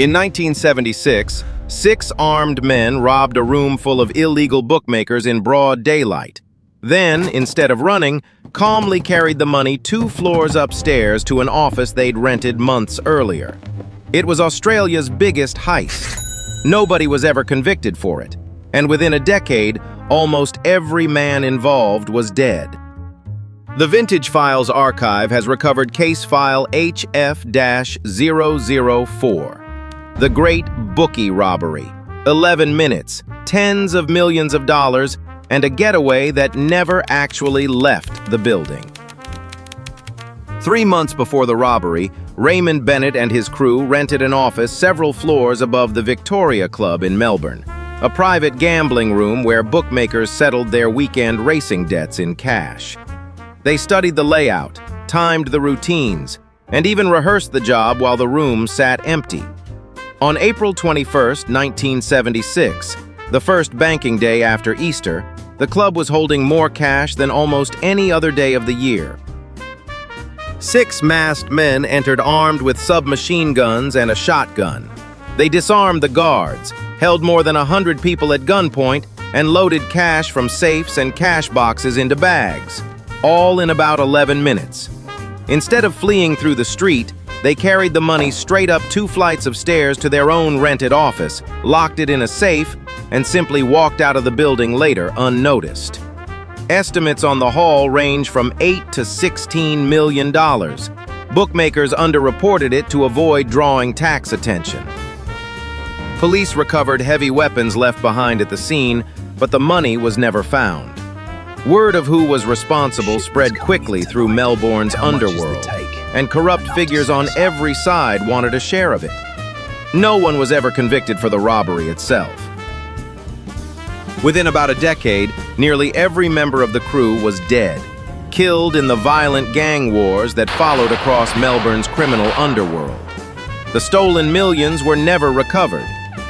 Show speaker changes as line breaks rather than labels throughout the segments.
In 1976, 6 armed men robbed a room full of illegal bookmakers in broad daylight. Then, instead of running, calmly carried the money 2 floors upstairs to an office they'd rented months earlier. It was Australia's biggest heist. Nobody was ever convicted for it, and within a decade, almost every man involved was dead. The Vintage Files archive has recovered case file HF-004, the Great Bookie Robbery. 11 minutes, tens of millions of dollars, and a getaway that never actually left the building. 3 months before the robbery, Raymond Bennett and his crew rented an office several floors above the Victoria Club in Melbourne, a private gambling room where bookmakers settled their weekend racing debts in cash. They studied the layout, timed the routines, and even rehearsed the job while the room sat empty. On April 21, 1976, the first banking day after Easter, the club was holding more cash than almost any other day of the year. 6 masked men entered armed with submachine guns and a shotgun. They disarmed the guards, held more than 100 people at gunpoint, and loaded cash from safes and cash boxes into bags, all in about 11 minutes. Instead of fleeing through the street, they carried the money straight up 2 flights of stairs to their own rented office, locked it in a safe, and simply walked out of the building later unnoticed. Estimates on the haul range from $8 to $16 million. Bookmakers underreported it to avoid drawing tax attention. Police recovered heavy weapons left behind at the scene, but the money was never found. Word of who was responsible spread quickly through Melbourne's underworld, and corrupt figures on every side wanted a share of it. No one was ever convicted for the robbery itself. Within about a decade, nearly every member of the crew was dead, killed in the violent gang wars that followed across Melbourne's criminal underworld. The stolen millions were never recovered,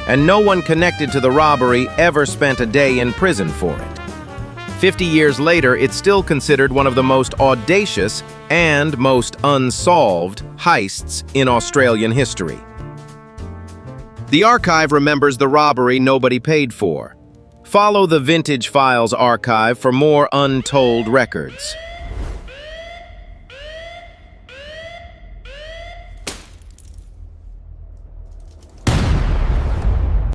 and no one connected to the robbery ever spent a day in prison for it. 50 years later, it's still considered one of the most audacious and most unsolved heists in Australian history. The archive remembers the robbery nobody paid for. Follow the Vintage Files archive for more untold records.